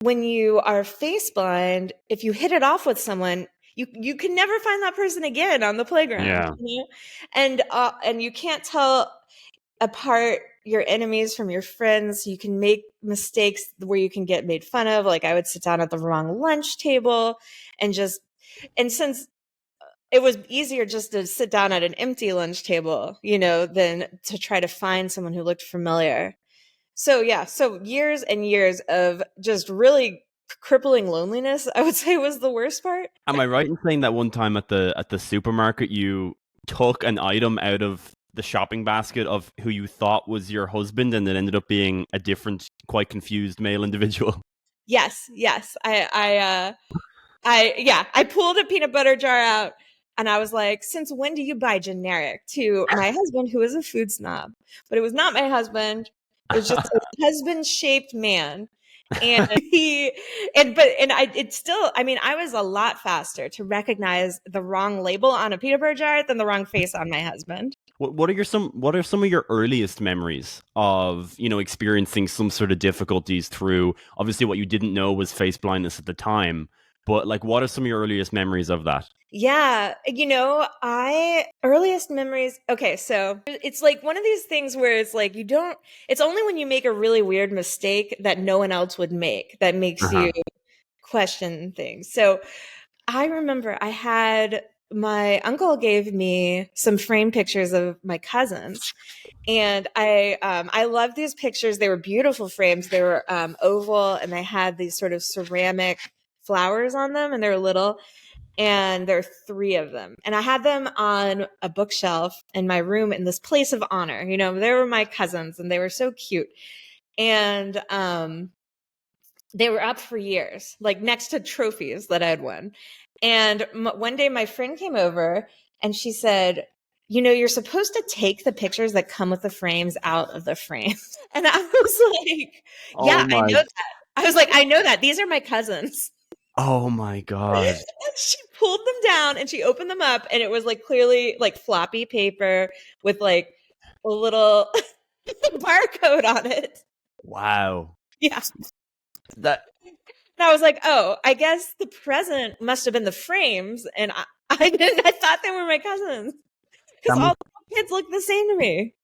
when you are face blind, if you hit it off with someone, you can never find that person again on the playground, Yeah. you know? And you can't tell apart your enemies from your friends. You can make mistakes where you can get made fun of. Like I would sit down at the wrong lunch table and since it was easier just to sit down at an empty lunch table, than to try to find someone who looked familiar. So yeah, so years and years of just really crippling loneliness, I would say, was the worst part. Am I right in saying that one time at the supermarket you took an item out of the shopping basket of who you thought was your husband, and it ended up being a different, quite confused male individual? Yes. I pulled a peanut butter jar out and I was like, since when do you buy generic, to my husband, who is a food snob? But it was not my husband. It was just a husband shaped man. And it's still, I mean, I was a lot faster to recognize the wrong label on a peanut butter jar than the wrong face on my husband. What are some of your earliest memories of, experiencing some sort of difficulties through, obviously what you didn't know was face blindness at the time, but like what are some of your earliest memories of that? Yeah, I earliest memories. Okay, so it's like one of these things where it's like it's only when you make a really weird mistake that no one else would make that makes Uh-huh. you question things. So I remember my uncle gave me some framed pictures of my cousins, and I love these pictures. They were beautiful frames. They were oval, and they had these sort of ceramic flowers on them, and they were little, and there are three of them. And I had them on a bookshelf in my room in this place of honor. They were my cousins and they were so cute. And they were up for years, like next to trophies that I'd won. And one day my friend came over and she said, you're supposed to take the pictures that come with the frames out of the frame. And I was like, Oh yeah, I my know that. I was like, I know that. These are my cousins. oh my God. She pulled them down and she opened them up, and it was like clearly like floppy paper with like a little barcode on it. Wow. Yeah. That And I was like, oh, I guess the present must have been the frames. And I thought they were my cousins because that all must the kids look the same to me.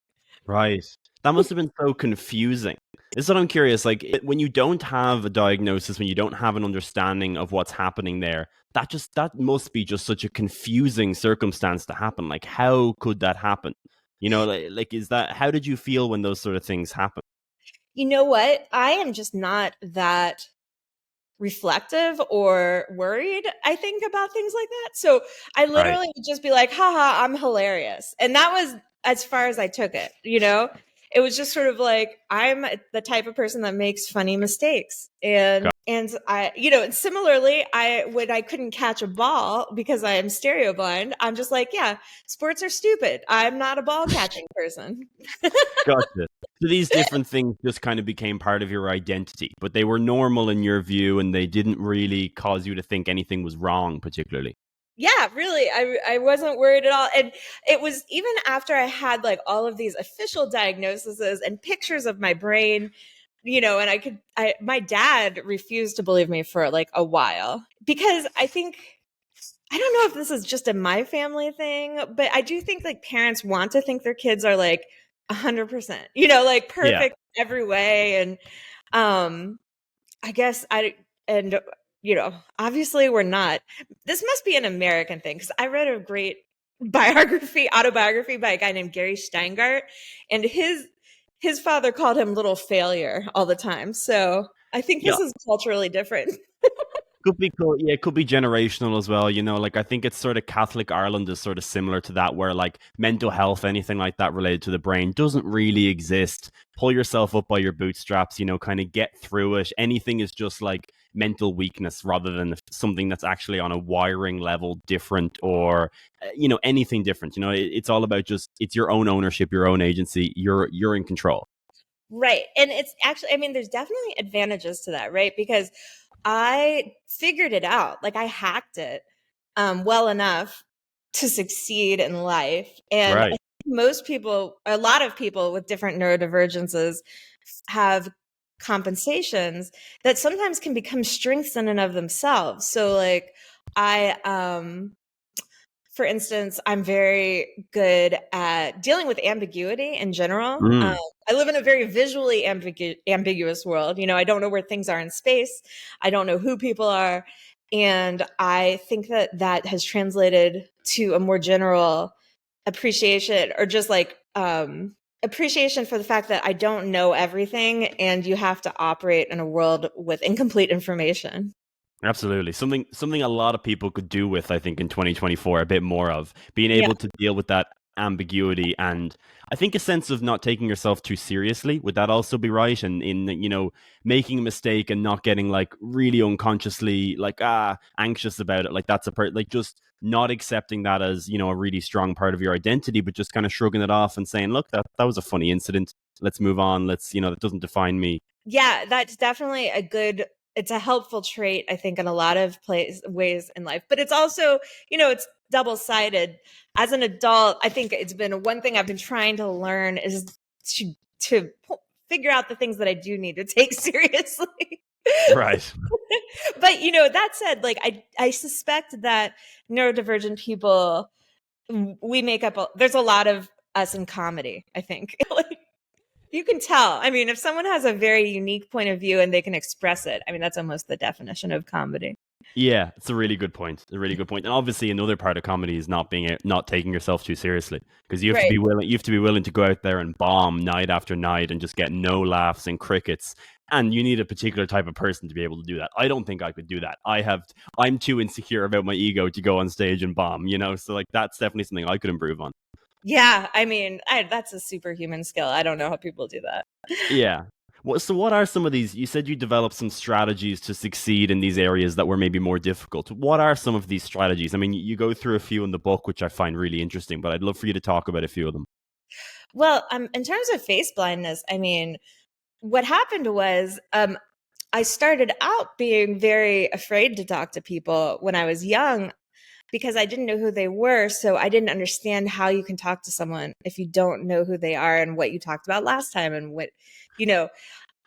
right. That must have been so confusing. This is what I'm curious. Like when you don't have a diagnosis, when you don't have an understanding of what's happening there, that must be just such a confusing circumstance to happen. Like how could that happen? Like is that how did you feel when those sort of things happen? You know what? I am just not that reflective or worried, I think, about things like that. So I Right. literally would just be like, haha, I'm hilarious. And that was as far as I took it. It was just sort of like, I'm the type of person that makes funny mistakes. And and similarly, when I couldn't catch a ball because I am stereo blind, I'm just like, yeah, sports are stupid. I'm not a ball catching person. Gotcha. So these different things just kind of became part of your identity, but they were normal in your view and they didn't really cause you to think anything was wrong, particularly. Yeah, really. I wasn't worried at all. And it was even after I had like all of these official diagnoses and pictures of my brain, and my dad refused to believe me for like a while because I don't know if this is just a my family thing, but I do think like parents want to think their kids are like 100%, like Yeah. perfect every way. And um I guess and obviously we're not. This must be an American thing because I read a great autobiography by a guy named Gary Steingart, and his father called him little failure all the time. So I think Yeah. this is culturally different. Could be cool. Yeah, it could be generational as well. Like I think it's sort of Catholic Ireland is sort of similar to that, where like mental health, anything like that related to the brain doesn't really exist. Pull yourself up by your bootstraps, kind of get through it. Anything is just like mental weakness rather than something that's actually on a wiring level different or, anything different. It's all about just, it's your own ownership, your own agency. You're in control. Right. And it's actually, I mean, there's definitely advantages to that, right? Because I figured it out. Like I hacked it well enough to succeed in life. And I Right. think a lot of people with different neurodivergences have compensations that sometimes can become strengths in and of themselves. So like I for instance, I'm very good at dealing with ambiguity in general. Mm. I live in a very visually ambiguous world. You know, I don't know where things are in space. I don't know who people are. And I think that that has translated to a more general appreciation or just like appreciation for the fact that I don't know everything and you have to operate in a world with incomplete information. Absolutely. Something a lot of people could do with, I think, in 2024, a bit more of being Yeah. able to deal with that ambiguity, and I think a sense of not taking yourself too seriously. Would that also be right? And in, making a mistake and not getting like really unconsciously like anxious about it, like that's like just not accepting that as, a really strong part of your identity, but just kind of shrugging it off and saying, look, that was a funny incident. Let's move on. Let's, that doesn't define me. Yeah, that's definitely it's a helpful trait, I think, in a lot of ways in life. But it's also, it's double-sided. As an adult, I think it's been one thing I've been trying to learn is to figure out the things that I do need to take seriously. Right. But that said, like I suspect that neurodivergent people, we make up there's a lot of us in comedy, I think. Like, you can tell. I mean, if someone has a very unique point of view and they can express it, I mean, that's almost the definition of comedy. Yeah, it's a really good point. A really good point. And obviously, another part of comedy is not taking yourself too seriously, because you have to Right. be willing. You have to be willing to go out there and bomb night after night and just get no laughs and crickets. And you need a particular type of person to be able to do that. I don't think I could do that. I'm too insecure about my ego to go on stage and bomb. So like that's definitely something I could improve on. Yeah. I mean, that's a superhuman skill. I don't know how people do that. Yeah. So what are some of these? You said you developed some strategies to succeed in these areas that were maybe more difficult. What are some of these strategies? I mean, you go through a few in the book, which I find really interesting, but I'd love for you to talk about a few of them. Well, in terms of face blindness, I mean, what happened was I started out being very afraid to talk to people when I was young because I didn't know who they were. So I didn't understand how you can talk to someone if you don't know who they are and what you talked about last time and what, you know,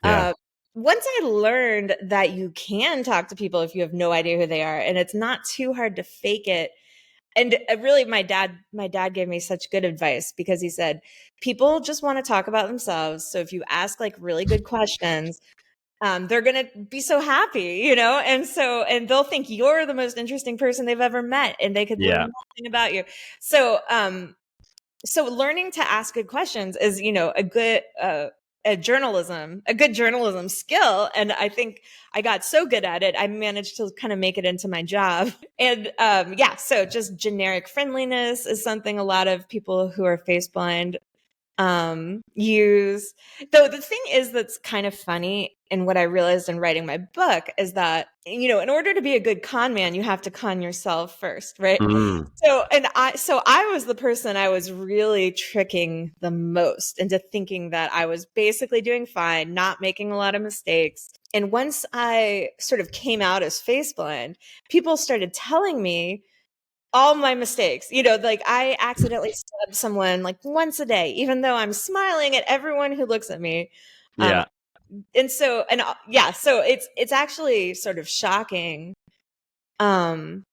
Yeah. uh, once I learned that you can talk to people if you have no idea who they are and it's not too hard to fake it. And really my dad gave me such good advice because he said, people just want to talk about themselves. So if you ask like really good questions, they're going to be so happy, and they'll think you're the most interesting person they've ever met and they could learn Yeah. nothing about you. So learning to ask good questions is, a good journalism skill. And I think I got so good at it, I managed to kind of make it into my job. And yeah, so just generic friendliness is something a lot of people who are face blind use. Though the thing is that's kind of funny, and what I realized in writing my book is that, in order to be a good con man, you have to con yourself first, right? Mm. So I was the person I was really tricking the most into thinking that I was basically doing fine, not making a lot of mistakes. And once I sort of came out as face blind, people started telling me all my mistakes. Like I accidentally stab someone like once a day, even though I'm smiling at everyone who looks at me. Um, Yeah. yeah, so it's actually sort of shocking, um,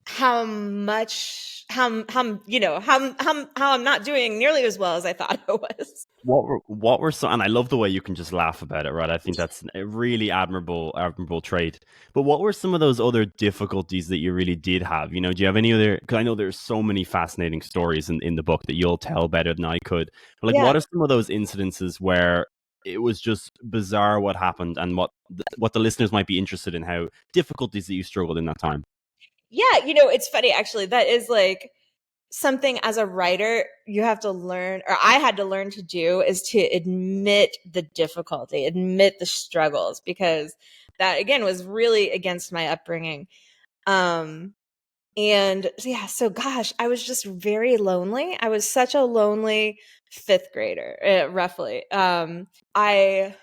how much, how I'm not doing nearly as well as I thought I was. What were some, and I love the way you can just laugh about it, right? I think that's a really admirable trait. But what were some of those other difficulties that you really did have? Do you have any other? Because I know there's so many fascinating stories in the book that you'll tell better than I could. But like, Yeah. what are some of those incidences where it was just bizarre what happened, and what the listeners might be interested in, how difficulties that you struggled in that time? Yeah, it's funny actually. That is like something as a writer you have to learn, or I had to learn to do, is to admit the difficulty, admit the struggles, because that again was really against my upbringing. Um and yeah, so gosh, I was just very lonely. I was such a lonely fifth grader, roughly. I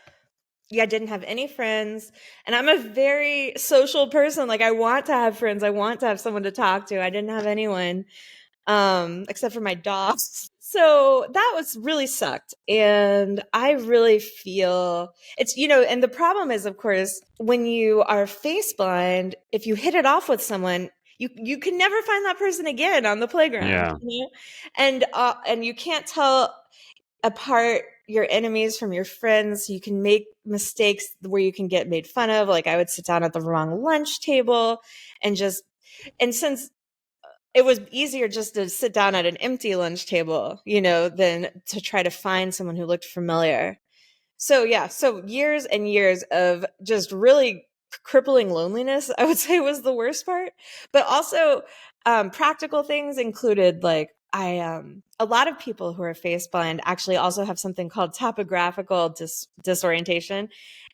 Yeah, didn't have any friends. And I'm a very social person. Like I want to have friends. I want to have someone to talk to. I didn't have anyone except for my dogs. So that was really sucked. And I really feel it's, and the problem is, of course, when you are face blind, if you hit it off with someone, you can never find that person again on the playground, Yeah. and you can't tell apart your enemies from your friends. You can make mistakes where you can get made fun of. Like I would sit down at the wrong lunch table and since it was easier just to sit down at an empty lunch table, than to try to find someone who looked familiar. So yeah, so years and years of just really crippling loneliness, I would say, was the worst part. But also, practical things included like a lot of people who are face blind actually also have something called topographical disorientation,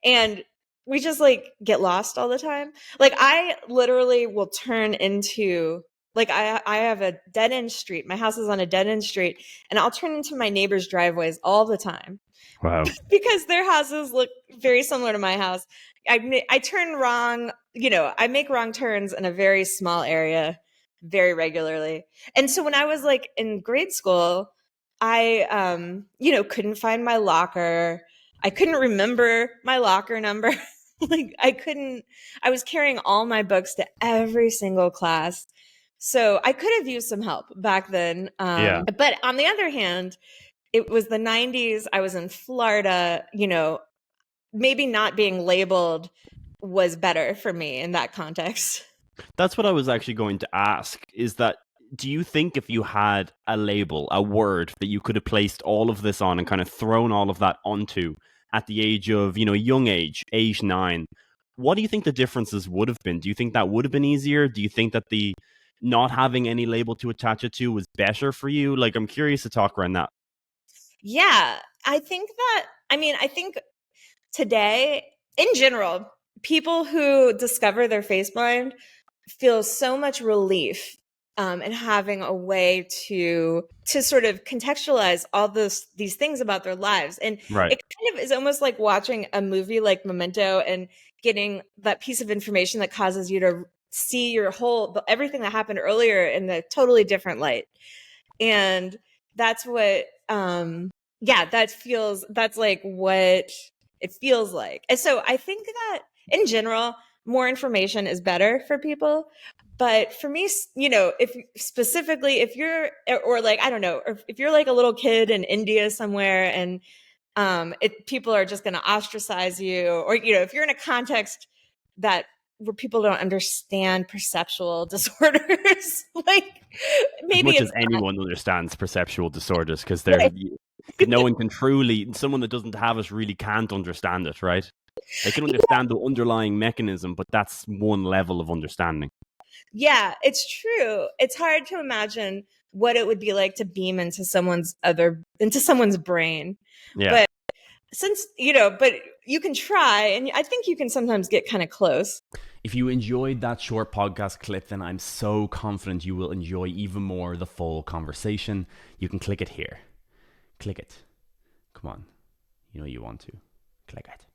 and we just like get lost all the time. Like I literally will turn into like I have a dead end street. My house is on a dead end street, and I'll turn into my neighbors' driveways all the time Wow. because their houses look very similar to my house. I turn wrong, I make wrong turns in a very small area very regularly. And so when I was like in grade school, I couldn't find my locker. I couldn't remember my locker number. Like I was carrying all my books to every single class. So I could have used some help back then. Yeah. But on the other hand, it was the 90s. I was in Florida, maybe not being labeled was better for me in that context. That's what I was actually going to ask, is that do you think if you had a label, a word that you could have placed all of this on and kind of thrown all of that onto at the age of, young age, age 9, what do you think the differences would have been? Do you think that would have been easier? Do you think that the not having any label to attach it to was better for you? Like, I'm curious to talk around that. Yeah, I think today, in general, people who discover their face blind feel so much relief in having a way to sort of contextualize all these things about their lives. And Right. it kind of is almost like watching a movie like Memento and getting that piece of information that causes you to see everything that happened earlier in a totally different light. And that's what that's like what it feels like. And so I think that in general more information is better for people, but for me, if specifically if you're or like I don't know, or if you're like a little kid in India somewhere and people are just going to ostracize you, or if you're in a context that where people don't understand perceptual disorders, like As maybe much it's as anyone understands perceptual disorders, because not. no one can truly, someone that doesn't have it really can't understand it, right? They can understand the underlying mechanism, but that's one level of understanding. Yeah, it's true. It's hard to imagine what it would be like to beam into someone's brain. Yeah. But but you can try, and I think you can sometimes get kind of close. If you enjoyed that short podcast clip, then I'm so confident you will enjoy even more the full conversation. You can click it here. Click it. Come on. You know you want to. Click it.